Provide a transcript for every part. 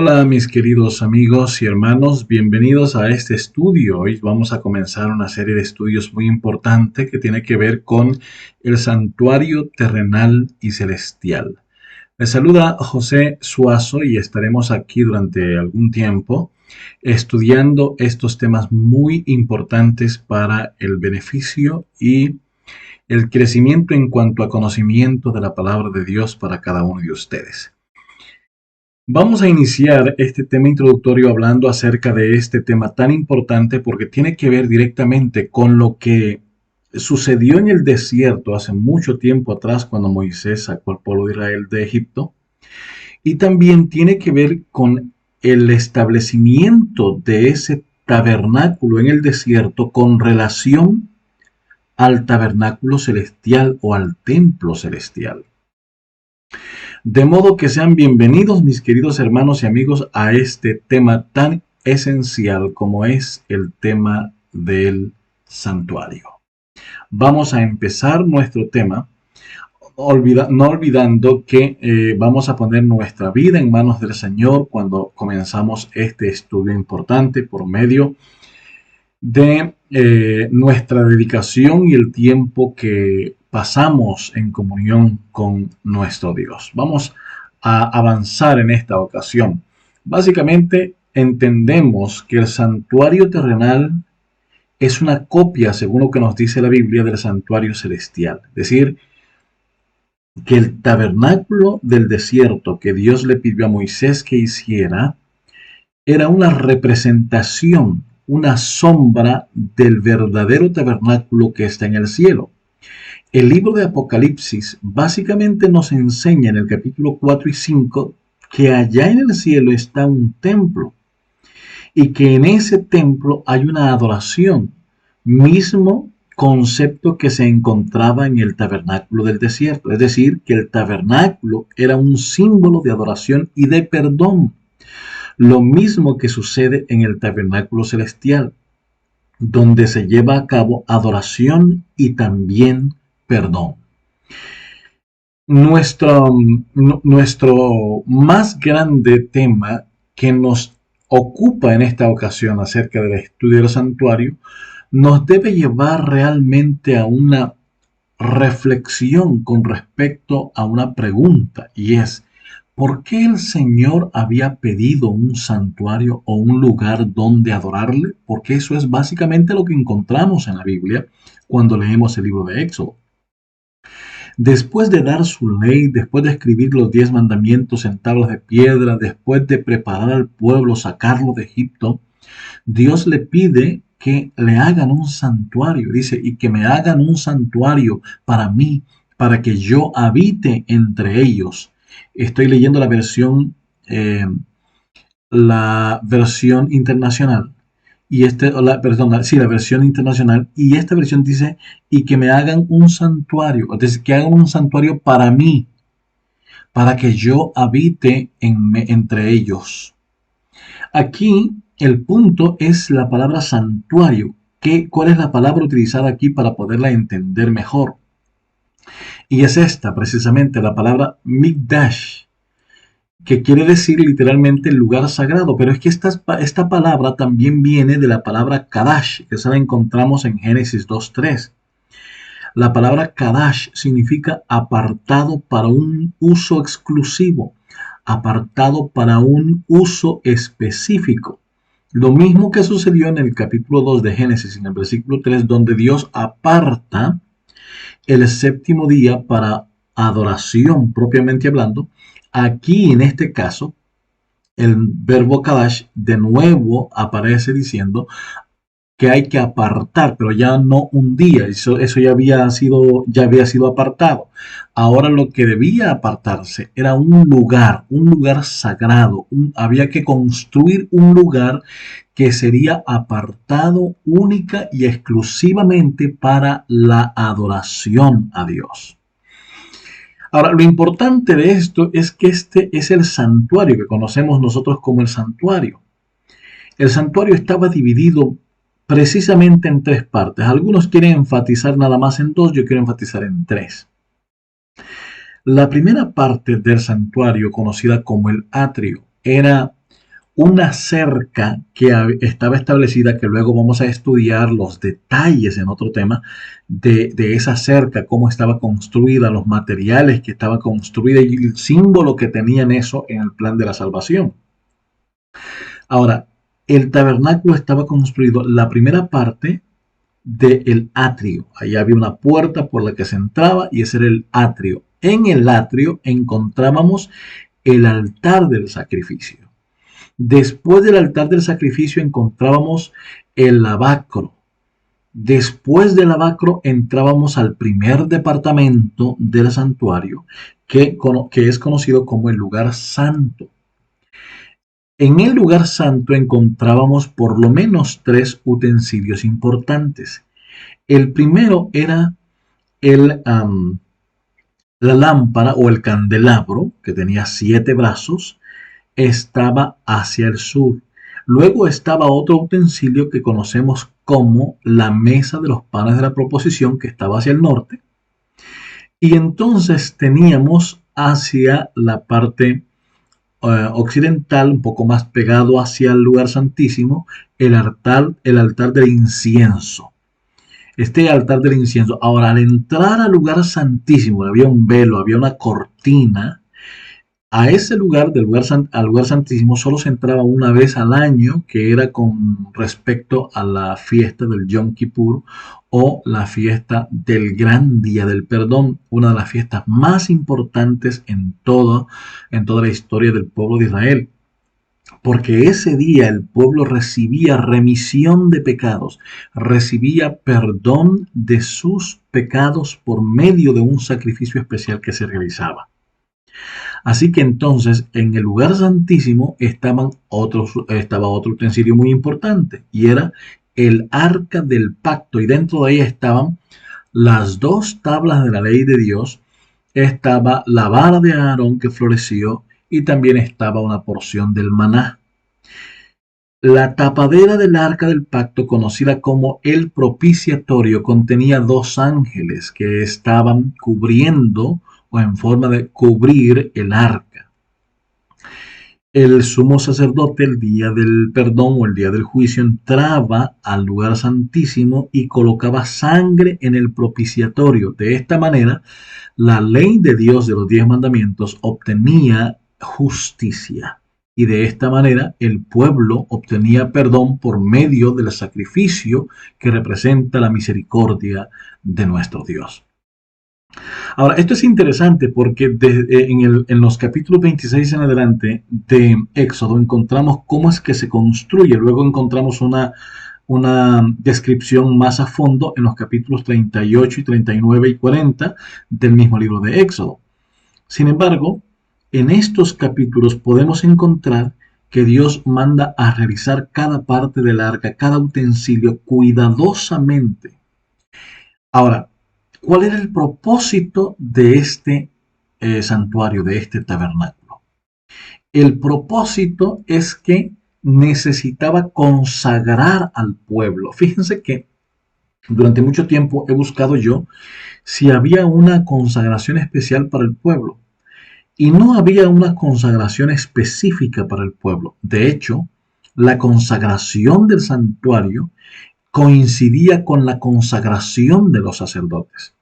Hola mis queridos amigos y hermanos, bienvenidos a este estudio. Hoy vamos a comenzar una serie de estudios muy importante que tiene que ver con el santuario terrenal y celestial. Les saluda José Suazo y estaremos aquí durante algún tiempo estudiando estos temas muy importantes para el beneficio y el crecimiento en cuanto a conocimiento de la palabra de Dios para cada uno de ustedes. Vamos a iniciar este tema introductorio hablando acerca de este tema tan importante porque tiene que ver directamente con lo que sucedió en el desierto hace mucho tiempo atrás cuando Moisés sacó al pueblo de Israel de Egipto y también tiene que ver con el establecimiento de ese tabernáculo en el desierto con relación al tabernáculo celestial o al templo celestial. De modo que sean bienvenidos mis queridos hermanos y amigos a este tema tan esencial como es el tema del santuario. Vamos a empezar nuestro tema no olvidando que vamos a poner nuestra vida en manos del Señor cuando comenzamos este estudio importante por medio de nuestra dedicación y el tiempo que pasamos en comunión con nuestro Dios. Vamos a avanzar en esta ocasión. Básicamente entendemos que el santuario terrenal es una copia, según lo que nos dice la Biblia, del santuario celestial. Es decir, que el tabernáculo del desierto que Dios le pidió a Moisés que hiciera era una representación, una sombra del verdadero tabernáculo que está en el cielo. El libro de Apocalipsis básicamente nos enseña en el capítulo 4 y 5 que allá en el cielo está un templo y que en ese templo hay una adoración, mismo concepto que se encontraba en el tabernáculo del desierto. Es decir, que el tabernáculo era un símbolo de adoración y de perdón. Lo mismo que sucede en el tabernáculo celestial, donde se lleva a cabo adoración y también perdón. Nuestro más grande tema que nos ocupa en esta ocasión acerca del estudio del santuario nos debe llevar realmente a una reflexión con respecto a una pregunta, y es: ¿por qué el Señor había pedido un santuario o un lugar donde adorarle? Porque eso es básicamente lo que encontramos en la Biblia cuando leemos el libro de Éxodo. Después de dar su ley, después de escribir los 10 mandamientos en tablas de piedra, después de preparar al pueblo, sacarlo de Egipto, Dios le pide que le hagan un santuario, dice, y que me hagan un santuario para mí, para que yo habite entre ellos. Estoy leyendo la versión internacional. La versión internacional. Y esta versión dice, y que me hagan un santuario, es decir, que hagan un santuario para mí, para que yo habite entre ellos. Aquí el punto es la palabra santuario. ¿Cuál es la palabra utilizada aquí para poderla entender mejor? Y es esta, precisamente, la palabra Mikdash, que quiere decir literalmente lugar sagrado, pero es que esta palabra también viene de la palabra Kadash, que esa la encontramos en Génesis 2:3. La palabra Kadash significa apartado para un uso exclusivo, apartado para un uso específico. Lo mismo que sucedió en el capítulo 2 de Génesis, en el versículo 3, donde Dios aparta el séptimo día para adoración propiamente hablando. Aquí, en este caso, el verbo Kadash de nuevo aparece diciendo que hay que apartar, pero ya no un día, eso ya había sido apartado. Ahora lo que debía apartarse era un lugar sagrado, había que construir un lugar que sería apartado única y exclusivamente para la adoración a Dios. Ahora, lo importante de esto es que este es el santuario que conocemos nosotros como el santuario. El santuario estaba dividido precisamente en 3 partes. Algunos quieren enfatizar nada más en 2, yo quiero enfatizar en 3. La primera parte del santuario, conocida como el atrio, era una cerca que estaba establecida, que luego vamos a estudiar los detalles en otro tema de esa cerca, cómo estaba construida, los materiales que estaba construida y el símbolo que tenían eso en el plan de la salvación. Ahora, el tabernáculo estaba construido, la primera parte del atrio. Ahí había una puerta por la que se entraba y ese era el atrio. En el atrio encontrábamos el altar del sacrificio. Después del altar del sacrificio encontrábamos el lavacro. Después del lavacro entrábamos al primer departamento del santuario, que es conocido como el lugar santo. En el lugar santo encontrábamos por lo menos 3 utensilios importantes. El primero era el, la lámpara o el candelabro, que tenía 7 brazos, estaba hacia el sur. Luego estaba otro utensilio que conocemos como la mesa de los panes de la proposición, que estaba hacia el norte. Y entonces teníamos hacia la parte occidental, un poco más pegado hacia el lugar santísimo, el altar del incienso. Este altar del incienso. Ahora, al entrar al lugar santísimo, había un velo, había una cortina. A ese lugar, al lugar santísimo, solo se entraba una vez al año, que era con respecto a la fiesta del Yom Kippur o la fiesta del Gran Día del Perdón, una de las fiestas más importantes en toda la historia del pueblo de Israel. Porque ese día el pueblo recibía remisión de pecados, recibía perdón de sus pecados por medio de un sacrificio especial que se realizaba. Así que entonces en el lugar santísimo estaba otro utensilio muy importante y era el arca del pacto, y dentro de ella estaban las 2 tablas de la ley de Dios, estaba la vara de Aarón que floreció y también estaba una porción del maná. La tapadera del arca del pacto, conocida como el propiciatorio, contenía 2 ángeles que estaban cubriendo o en forma de cubrir el arca. El sumo sacerdote el día del perdón o el día del juicio entraba al lugar santísimo y colocaba sangre en el propiciatorio. De esta manera, la ley de Dios de los 10 mandamientos obtenía justicia. Y de esta manera el pueblo obtenía perdón por medio del sacrificio que representa la misericordia de nuestro Dios. Ahora, esto es interesante porque en los capítulos 26 en adelante de Éxodo encontramos cómo es que se construye. Luego encontramos una descripción más a fondo en los capítulos 38 y 39 y 40 del mismo libro de Éxodo. Sin embargo, en estos capítulos podemos encontrar que Dios manda a realizar cada parte del arca, cada utensilio cuidadosamente. Ahora, ¿cuál era el propósito de este santuario, de este tabernáculo? El propósito es que necesitaba consagrar al pueblo. Fíjense que durante mucho tiempo he buscado yo si había una consagración especial para el pueblo. Y no había una consagración específica para el pueblo. De hecho, la consagración del santuario coincidía con la consagración de los sacerdotes.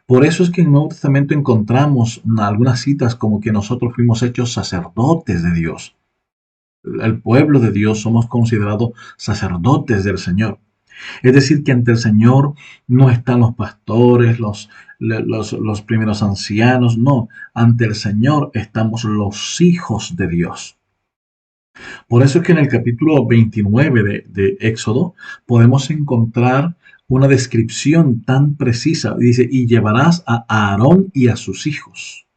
Por eso es que en el Nuevo Testamento encontramos algunas citas como que nosotros fuimos hechos sacerdotes de Dios. El pueblo de Dios somos considerados sacerdotes del Señor. Es decir, que ante el Señor no están los pastores, los primeros ancianos, no. Ante el Señor estamos los hijos de Dios. Por eso es que en el capítulo 29 de Éxodo podemos encontrar una descripción tan precisa. Dice, y llevarás a Aarón y a sus hijos.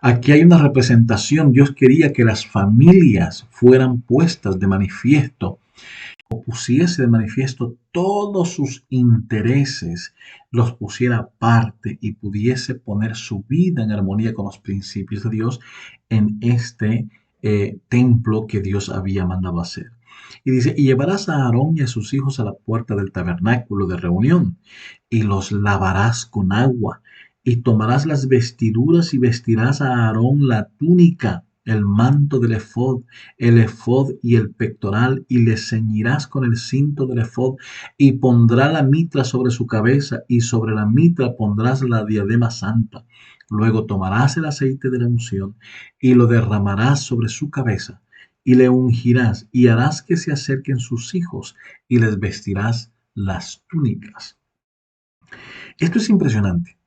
Aquí hay una representación. Dios quería que las familias fueran puestas de manifiesto, o pusiese de manifiesto todos sus intereses, los pusiera aparte y pudiese poner su vida en armonía con los principios de Dios en este templo que Dios había mandado hacer. Y dice, y llevarás a Aarón y a sus hijos a la puerta del tabernáculo de reunión, y los lavarás con agua, y tomarás las vestiduras y vestirás a Aarón la túnica, el manto del efod, el efod y el pectoral, y le ceñirás con el cinto del efod, y pondrá la mitra sobre su cabeza, y sobre la mitra pondrás la diadema santa. Luego tomarás el aceite de la unción y lo derramarás sobre su cabeza, y le ungirás, y harás que se acerquen sus hijos, y les vestirás las túnicas. Esto es impresionante.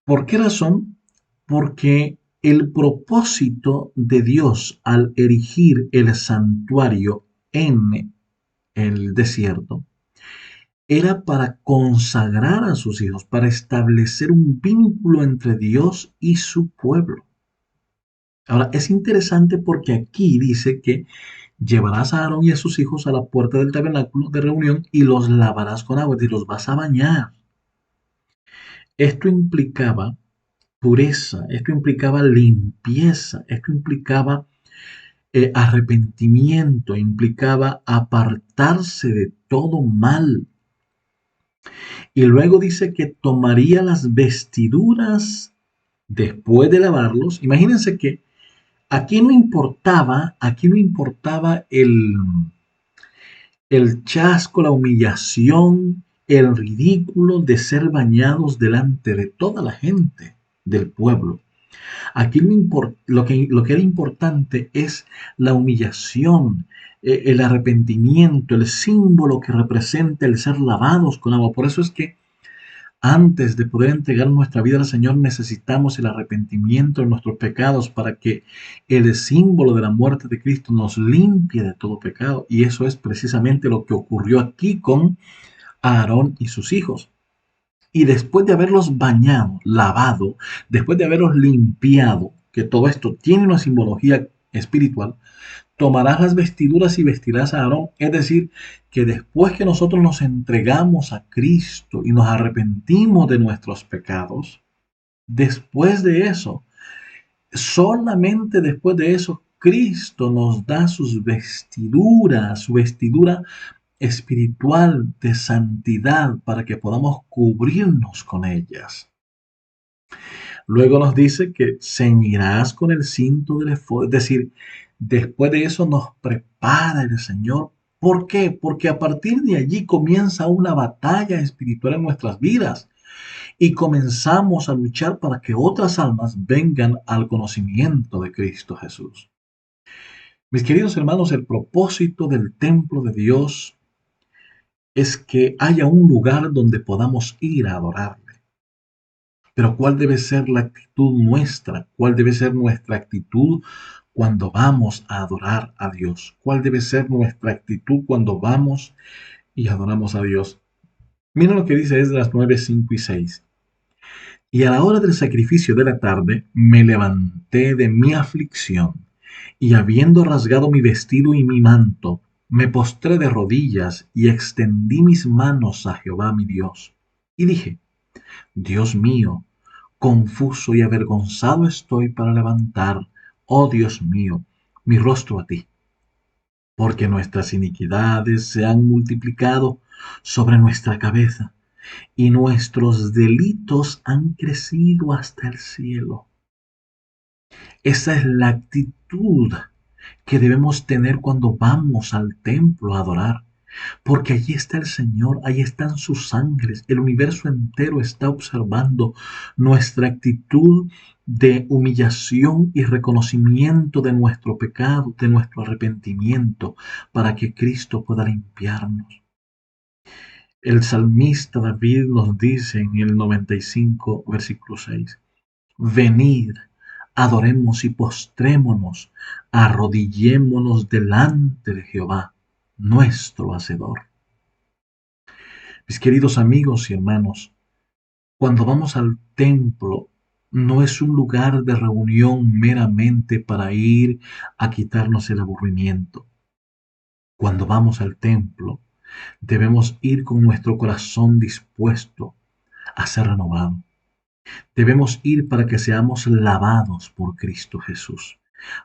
¿Por qué razón? Porque el propósito de Dios al erigir el santuario en el desierto era para consagrar a sus hijos, para establecer un vínculo entre Dios y su pueblo. Ahora, es interesante porque aquí dice que llevarás a Aarón y a sus hijos a la puerta del tabernáculo de reunión y los lavarás con agua, es decir, los vas a bañar. Esto implicaba pureza, esto implicaba limpieza, esto implicaba arrepentimiento, implicaba apartarse de todo mal. Y luego dice que tomaría las vestiduras después de lavarlos. Imagínense que aquí no importaba el chasco, la humillación, el ridículo de ser bañados delante de toda la gente del pueblo. Aquí lo que era importante es la humillación, el arrepentimiento, el símbolo que representa el ser lavados con agua. Por eso es que antes de poder entregar nuestra vida al Señor necesitamos el arrepentimiento de nuestros pecados para que el símbolo de la muerte de Cristo nos limpie de todo pecado. Y eso es precisamente lo que ocurrió aquí con Aarón y sus hijos. Y después de haberlos bañado, lavado, después de haberlos limpiado, que todo esto tiene una simbología espiritual, tomarás las vestiduras y vestirás a Aarón. Es decir, que después que nosotros nos entregamos a Cristo y nos arrepentimos de nuestros pecados, después de eso, solamente después de eso, Cristo nos da sus vestiduras, su vestidura espiritual de santidad para que podamos cubrirnos con ellas. Luego nos dice que ceñirás con el cinto del efod, es decir, después de eso nos prepara el Señor. ¿Por qué? Porque a partir de allí comienza una batalla espiritual en nuestras vidas y comenzamos a luchar para que otras almas vengan al conocimiento de Cristo Jesús. Mis queridos hermanos, el propósito del templo de Dios es que haya un lugar donde podamos ir a adorarle. Pero ¿cuál debe ser la actitud nuestra? ¿Cuál debe ser nuestra actitud cuando vamos a adorar a Dios? ¿Cuál debe ser nuestra actitud cuando vamos y adoramos a Dios? Miren lo que dice Esdras 9, 5 y 6. Y a la hora del sacrificio de la tarde me levanté de mi aflicción, y habiendo rasgado mi vestido y mi manto, me postré de rodillas y extendí mis manos a Jehová mi Dios. Y dije, Dios mío, confuso y avergonzado estoy para levantar, oh Dios mío, mi rostro a ti, porque nuestras iniquidades se han multiplicado sobre nuestra cabeza y nuestros delitos han crecido hasta el cielo. Esa es la actitud que debemos tener cuando vamos al templo a adorar. Porque allí está el Señor, allí están sus ángeles, el universo entero está observando nuestra actitud de humillación y reconocimiento de nuestro pecado, de nuestro arrepentimiento, para que Cristo pueda limpiarnos. El salmista David nos dice en el 95, versículo 6, venid, adoremos y postrémonos, arrodillémonos delante de Jehová, nuestro Hacedor. Mis queridos amigos y hermanos, cuando vamos al templo, no es un lugar de reunión meramente para ir a quitarnos el aburrimiento. Cuando vamos al templo, debemos ir con nuestro corazón dispuesto a ser renovado. Debemos ir para que seamos lavados por Cristo Jesús,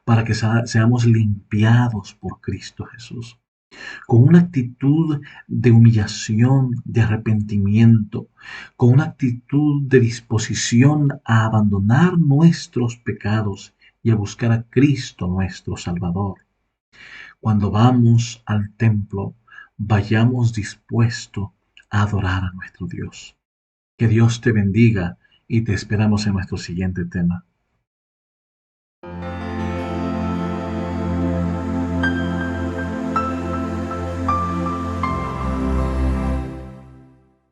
para que seamos limpiados por Cristo Jesús, con una actitud de humillación, de arrepentimiento, con una actitud de disposición a abandonar nuestros pecados y a buscar a Cristo nuestro Salvador. Cuando vamos al templo, vayamos dispuesto a adorar a nuestro Dios. Que Dios te bendiga y te esperamos en nuestro siguiente tema.